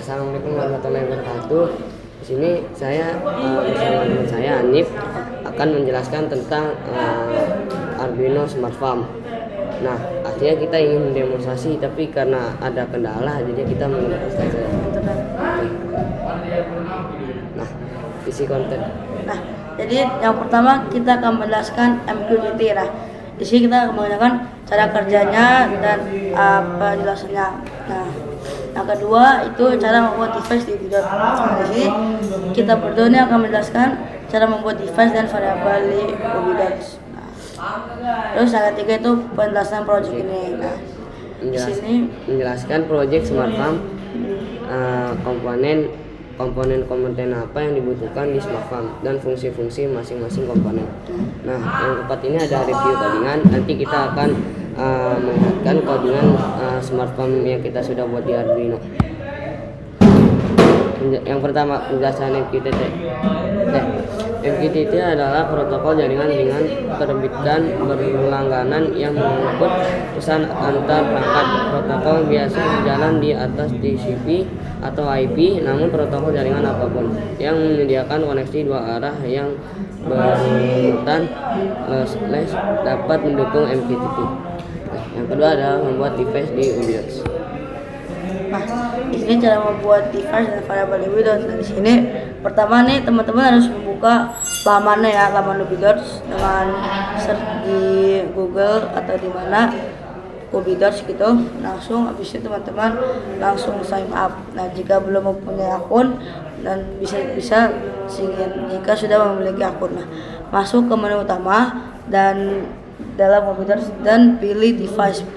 Assalamualaikum warahmatullahi wabarakatuh. Di sini saya bersama teman saya Anif akan menjelaskan tentang Arduino Smart Farm. Nah, akhirnya kita ingin mendemonstrasi tapi karena ada kendala jadi kita menggunakan saja. Nah, isi konten. Nah, jadi yang pertama kita akan menjelaskan MQTT. Nah, di sini kita akan menggunakan cara kerjanya dan penjelasannya. Nah, yang kedua itu cara membuat device di Bidot. Nah, di sini kita berdua ini akan menjelaskan cara membuat device dan variabel di Bidot. Nah, terus yang ketiga itu penjelasan project ini. Nah, di sini menjelaskan project Smart Farm, komponen apa yang dibutuhkan di Smart Farm dan fungsi-fungsi masing-masing komponen. Nah, yang keempat ini ada review codingan. Nanti kita akan melihatkan codingan Smart Farm yang kita sudah buat di Arduino. Yang pertama, penjelasan MQTT. MQTT adalah protokol jaringan dengan penerbitan berlangganan yang mengangkut pesan antar perangkat. Protokol biasa berjalan di atas TCP atau IP, namun protokol jaringan apapun yang menyediakan koneksi dua arah yang berurutan lossless dapat mendukung MQTT. Yang kedua adalah membuat device di Ubuntu. Nah, di sini cara membuat device dan variabel di Ubuntu. Nah, di sini pertama nih teman-teman harus membuka lamannya ya, laman Ubuntu dengan search di Google atau di mana Ubuntu gitu. Langsung habis itu teman-teman langsung sign up. Nah, jika belum mempunyai akun dan bisa jika sudah memiliki akun, nah masuk ke menu utama dan dalam Ubuntu dan pilih device.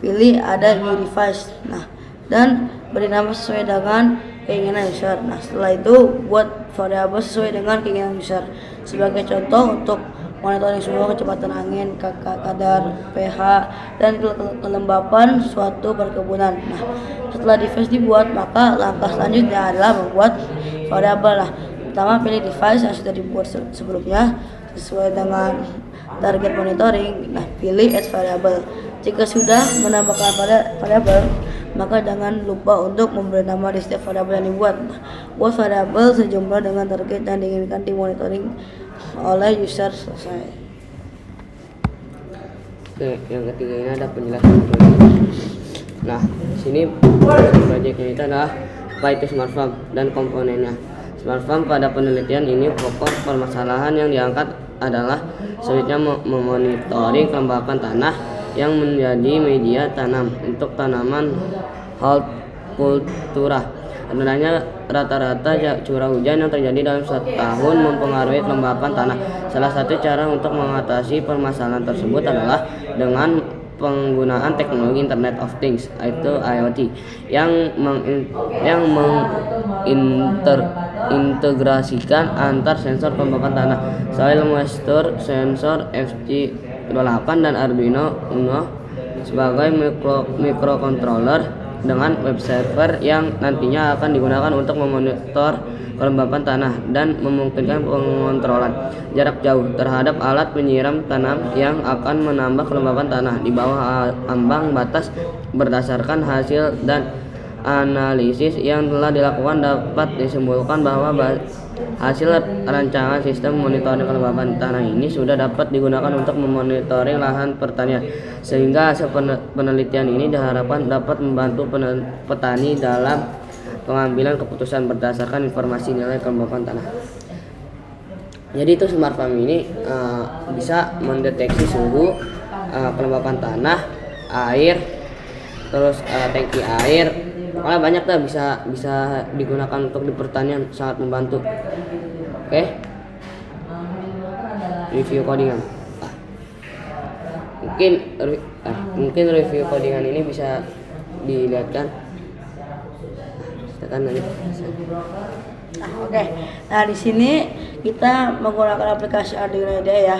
Pilih ada new device. Nah, dan beri nama sesuai dengan keinginan user. Nah, setelah itu buat variabel sesuai dengan keinginan user. Sebagai contoh, untuk monitoring suhu, kecepatan angin, kadar pH, dan kelembapan suatu perkebunan. Nah, setelah device dibuat, maka langkah selanjutnya adalah membuat variabel. Nah, pertama pilih device yang sudah dibuat sebelumnya sesuai dengan target monitoring. Nah, pilih add variable. Jika sudah menambahkan variabel, maka jangan lupa untuk memberi nama di setiap variabel yang dibuat. Nah, buat variabel sejumlah dengan target yang diinginkan dimonitoring oleh user. Selesai. Oke, yang ketiga ini ada penjelasan project. Nah, sini projectnya itu adalah apa itu Smart Farm dan komponennya. Smart Farm pada penelitian ini pokok permasalahan yang diangkat adalah sulitnya memonitoring kelembapan tanah yang menjadi media tanam untuk tanaman hortikultura. Sebenarnya rata-rata curah hujan yang terjadi dalam setahun mempengaruhi kelembapan tanah. Salah satu cara untuk mengatasi permasalahan tersebut adalah dengan penggunaan teknologi Internet of Things atau IoT yang mengintegrasikan antar sensor kelembapan tanah, soil moisture sensor FT28 dan Arduino Uno sebagai microcontroller dengan web server yang nantinya akan digunakan untuk memonitor kelembapan tanah dan memungkinkan pengontrolan jarak jauh terhadap alat penyiram tanam yang akan menambah kelembapan tanah di bawah ambang batas. Berdasarkan hasil dan analisis yang telah dilakukan, dapat disimpulkan bahwa hasil rancangan sistem monitoring kelembapan tanah ini sudah dapat digunakan untuk memonitoring lahan pertanian, sehingga hasil penelitian ini diharapkan dapat membantu petani dalam pengambilan keputusan berdasarkan informasi nilai kelembapan tanah. Jadi itu Smart Farm ini bisa mendeteksi suhu, kelembapan tanah, air, terus tangki air. Malah banyak lah bisa digunakan untuk di pertanian, sangat membantu. Oke. Review codingan. Mungkin review codingan ini bisa dilihatkan. Tekan aja. Nah, oke. Nah, di sini kita menggunakan aplikasi Arduino IDE ya.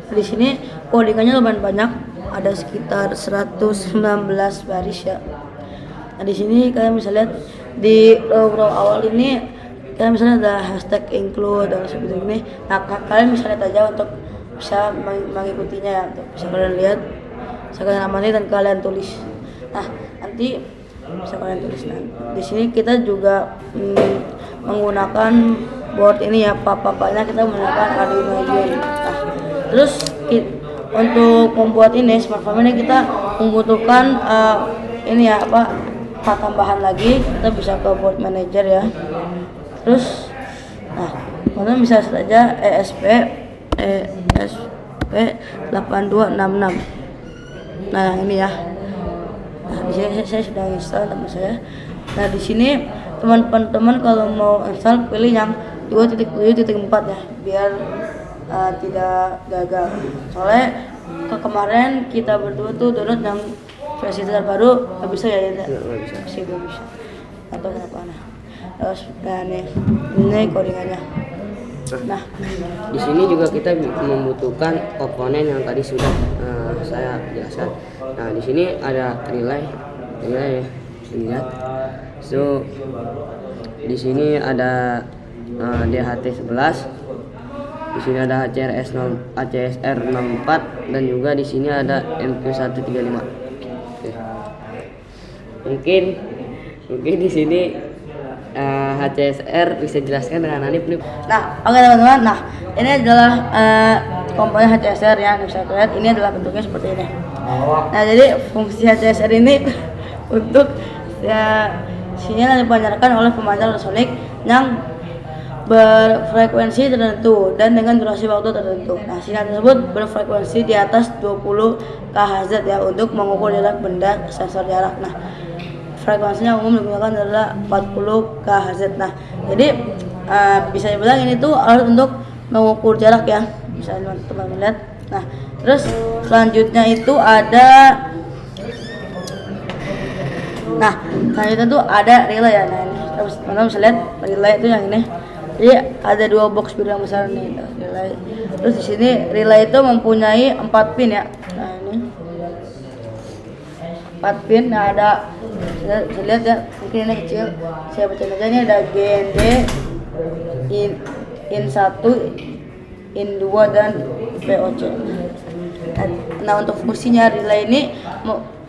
Di sini codingannya lumayan banyak, ada sekitar 119 baris ya. Nah, di sini kalian bisa lihat di row awal ini kalian misalnya ada hashtag include dan seperti ini. Nah, kalian bisa lihat aja untuk bisa mengikutinya ya. Untuk bisa kalian lihat, bisa kalian amati dan kalian tulis. Nah, nanti bisa kalian tulis. Nah, di sini kita juga menggunakan board ini ya, papanya kita menggunakan Arduino Uno. Nah, terus untuk membuat ini smartphone ini kita membutuhkan ini ya tambahan lagi. Kita bisa ke board manager ya. Terus teman bisa saja ESP8266. Nah, ini ya. Nah, di sini saya sudah install teman saya. Nah, di sini teman-teman kalau mau install pilih yang 2.7.4 ya, biar tidak gagal. Soalnya kemarin kita berdua tuh download yang versi terbaru nggak bisa ya, masih belum bisa. Atau kenapa? Terus ini codingannya. Nah, di sini juga kita membutuhkan komponen yang tadi sudah saya jelaskan. Nah, di sini ada relay ya, lihat. So, di sini ada DHT11. Di sini ada ACSR64 dan juga di sini ada MQ135. Oke. Mungkin di sini HCSR bisa jelaskan dengan Hanif nih. Nah, oke teman-teman. Nah, ini adalah komponen HCSR yang bisa terlihat. Ini adalah bentuknya seperti ini. Nah, jadi fungsi HCSR ini untuk sinyal yang dipancarkan oleh pemancar ultrasonik yang berfrekuensi tertentu dan dengan durasi waktu tertentu. Nah, sinyal tersebut berfrekuensi di atas 20 kHz ya untuk mengukur jarak benda sensor jarak. Nah, frekuensinya umum digunakan adalah 40 kHz. Nah, jadi bisa dibilang ini tuh alat untuk mengukur jarak ya. Bisa teman-teman lihat. Nah, terus selanjutnya itu ada relay ya. Nah, ini teman-teman bisa lihat relay itu yang ini. Jadi ada 2 box biru yang besar nih relay. Terus di sini relay itu mempunyai 4 pin ya. Nah, ini 4 pin. Nah, ada bisa lihat ya, mungkin ini kecil. Saya bacain aja, ini ada GND, IN1, IN2 dan VOC. Nah, untuk fungsinya relay ini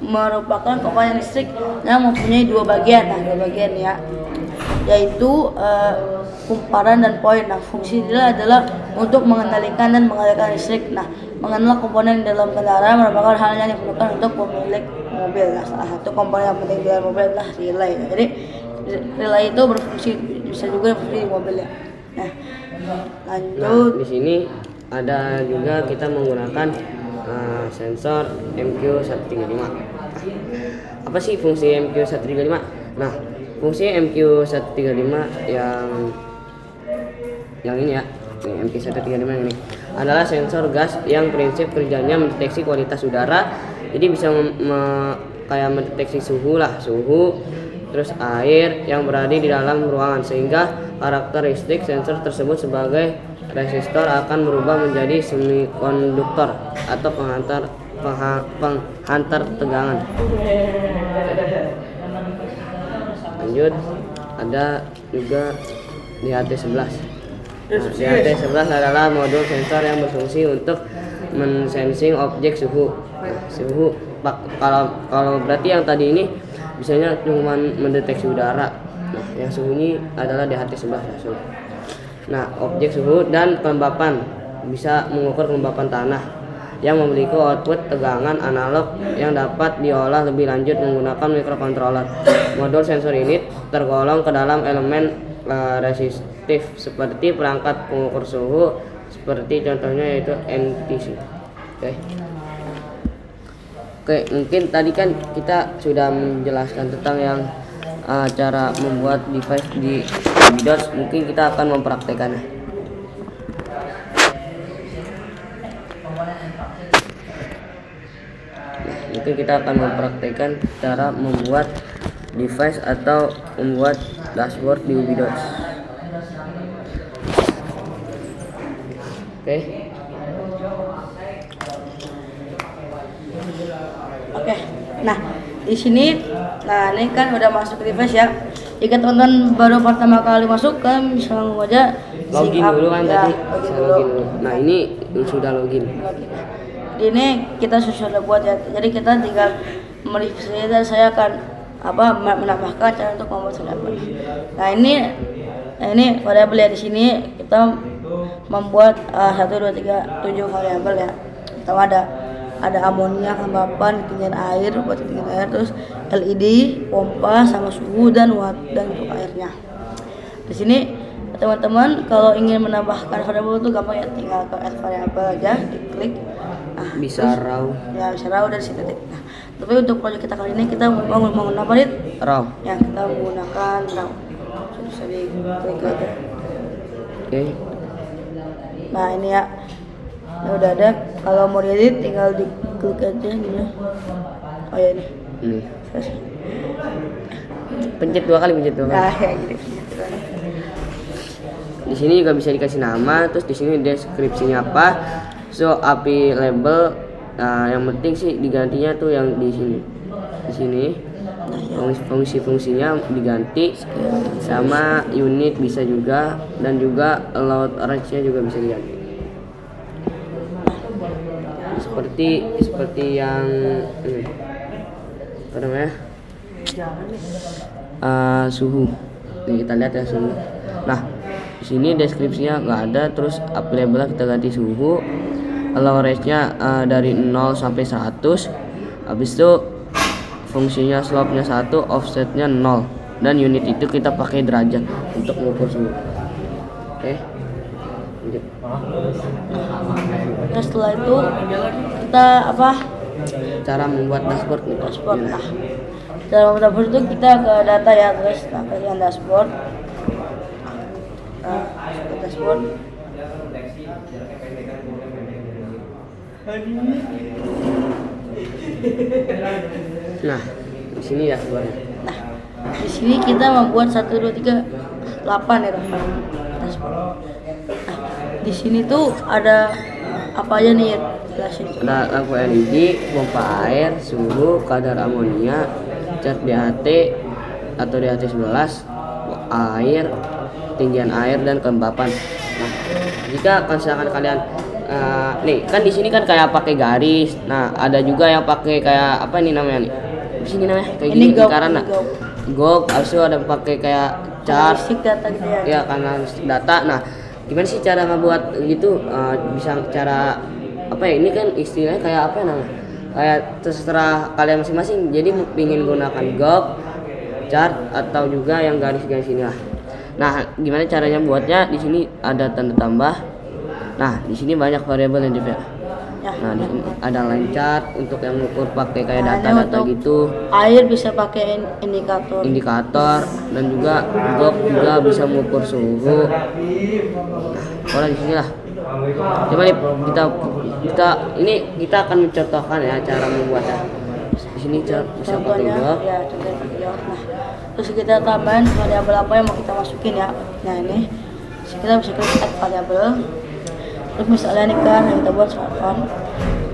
merupakan komponen listrik yang mempunyai 2 bagian. Nah, 2 bagian ya, yaitu kumparan dan poin. Nah, fungsi relay adalah untuk mengendalikan dan mengalirkan listrik. Nah, mengenal komponen dalam kendaraan merupakan hal yang diperlukan untuk pemilik mobil. Nah, salah satu komponen yang penting dalam mobil adalah relay. Jadi relay itu berfungsi, bisa juga berfungsi di mobil ya. Nah, lanjut. Nah, di sini ada juga kita menggunakan sensor MQ135. Apa sih fungsi MQ135? Nah, fungsi MQ135 yang ini ya, MQ135 ini adalah sensor gas yang prinsip kerjanya mendeteksi kualitas udara. Jadi bisa kayak mendeteksi suhu, terus air yang berada di dalam ruangan, sehingga karakteristik sensor tersebut sebagai resistor akan berubah menjadi semikonduktor atau penghantar tegangan. Lanjut, ada juga DHT11. Nah, DHT11 adalah modul sensor yang berfungsi untuk mensensing objek suhu. Nah, kalau berarti yang tadi ini biasanya cuma mendeteksi udara. Nah, yang suhu ini adalah DHT11 langsung. Nah, objek suhu dan kelembapan, bisa mengukur kelembapan tanah yang memiliki output tegangan analog yang dapat diolah lebih lanjut menggunakan microcontroller. Modul sensor ini tergolong ke dalam elemen resistif seperti perangkat pengukur suhu, seperti contohnya yaitu NTC. Oke, mungkin tadi kan kita sudah menjelaskan tentang yang cara membuat device di Windows. Mungkin kita akan mempraktekannya. Mungkin kita akan mempraktekkan cara membuat device atau membuat dashboard di Windows. Oke. Nah, di sini ini kan udah masuk ke device ya. Jika teman-teman baru pertama kali masuk kan bisa langsung aja login dulu kan ya, tadi. login dulu. Nah, ini sudah login. Ini kita sudah buat ya. Jadi kita tinggal modifikasi dan saya akan menambahkan cara untuk membuat variabel. Nah ini variabel ya, di sini kita membuat 1, 2, 3, 7 variabel ya. Pertama ada amonia, kelembapan, ketinggian air, buat ketinggian air, terus LED, pompa, sama suhu dan watt dan untuk airnya. Di sini teman-teman kalau ingin menambahkan variabel itu gampang ya, tinggal ke add variabel aja, diklik. Nah, Bisa terus, raw. Ya bisa raw dari sini. Nah, tapi untuk proyek kita kali ini kita mau menggunakan apa nih? Raw. Ya kita menggunakan raw. Bisa diklik aja. Oke. Nah ini ya, udah ada. Kalau mau diedit tinggal diklik aja gini. Oh ya ini. Nih. Pencet dua kali. Nah ya gini. Di sini juga bisa dikasih nama, terus di sini deskripsinya apa. So API label, nah yang penting sih digantinya tuh yang di sini. Di sini fungsi-fungsinya diganti, sama unit bisa juga, dan juga load range-nya juga bisa diganti. Seperti yang ini. Apa namanya? Suhu. Nih kita lihat ya suhu. Nah, di sini deskripsinya nggak ada, terus API label kita ganti suhu. Allow range-nya dari 0 sampai 100. Habis itu fungsinya slope-nya 1, offset-nya 0. Dan unit itu kita pakai derajat untuk mengukur suhu. Oke. Lanjut. Nah setelah itu kita Cara membuat dashboard nih. dashboard. Nah cara membuat dashboard itu kita ke data ya, terus ke yang dashboard. Ke dashboard. Nah, di sini ya dashboardnya. Nah di sini kita membuat 1, 2, 3, 8 ya teman. Dashboard. Nah di sini tuh ada apa aja nih? Jelasin. Ada lampu LED, pompa air, suhu, kadar amonia, cat DHT atau DHT 11, air, ketinggian air, dan kelembapan. Nah, jika misalkan kalian nih kan di sini kan kayak pakai garis. Nah, ada juga yang pakai kayak apa ini namanya nih? Di sini namanya kayak Ini gini karena gok, abis itu ada pakai kayak chart. Analistik data gitu ya. Ya, karena data. Nah, gimana sih cara ngebuat gitu? Bisa cara apa ya, ini kan istilahnya kayak apa namanya, kayak terserah kalian masing-masing. Jadi pingin gunakan gok, chart, atau juga yang garis-garis ini lah. Nah, gimana caranya buatnya? Di sini ada tanda tambah. Nah, di sini banyak variabel yang juga. Ya. Nah, di sini ada line chart untuk yang mengukur pakai kayak Nah, data-data untuk gitu, air bisa pakai indikator. dan juga gok juga bisa mengukur suhu. Nah, kalau di sini lah. Coba nih kita akan mencontohkan ya cara membuatnya. Di sini bisa pakai Contohnya gok. ya, contohnya pakai gok. Nah terus kita tambahin variabel apa yang mau kita masukin ya. Nah ini kita bisa klik add variabel. Terus misalnya nih kan yang kita buat smartphone.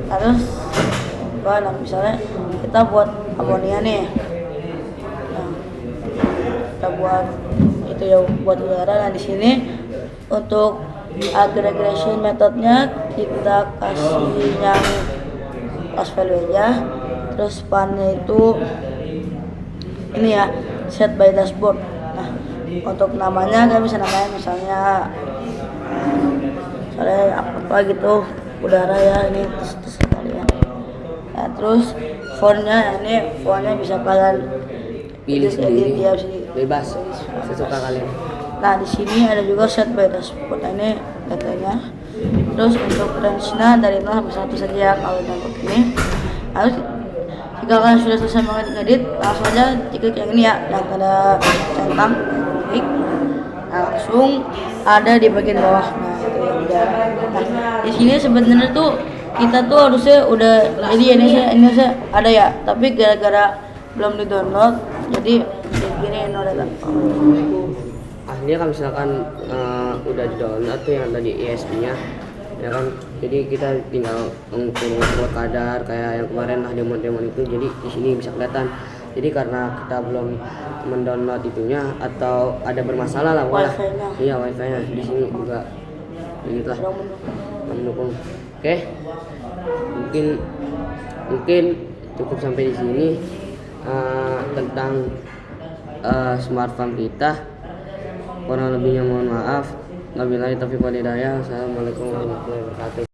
Nah, terus misalnya kita buat amonia nih. Nah, kita buat itu ya, buat udara. Nah di sini untuk aggregation metodenya kita kasih yang class value aja. Terus span-nya itu ini ya, set by dashboard. Nah untuk namanya kan bisa namanya misalnya apa gitu, udara ya, ini terus kalian. Nah terus fontnya bisa kalian Pilih sendiri, dia bebas sesuka kalian. Nah di sini ada juga set by dashboard. Nah, ini datanya. Terus untuk range-nya dari 0 sampai 100 saja kalau untuk ini. Lalu jika kalian sudah selesai mengedit, langsung aja klik yang ini ya, yang ada centang, klik. Nah langsung ada di bagian bawah. Nah itu yang udah. Nah di sini sebenarnya tuh kita tuh harusnya udah, jadi ini saya ada ya, tapi gara-gara belum di download, jadi gini udah. Akhirnya kalau misalkan udah di download tuh yang tadi ESP-nya ya kan, jadi kita tinggal mengukur kadar kayak yang kemarin lah demo itu. Jadi di sini bisa kelihatan. Jadi karena kita belum mendownload itunya atau ada bermasalah lah Wi-Fi-nya. Iya, Wi-Fi-nya di sini juga begitulah mendukung. Oke. Mungkin cukup sampai di sini. tentang smartphone kita. Kurang lebihnya mohon maaf. Wabillahi taufiq wal hidayah. Assalamualaikum warahmatullahi wabarakatuh.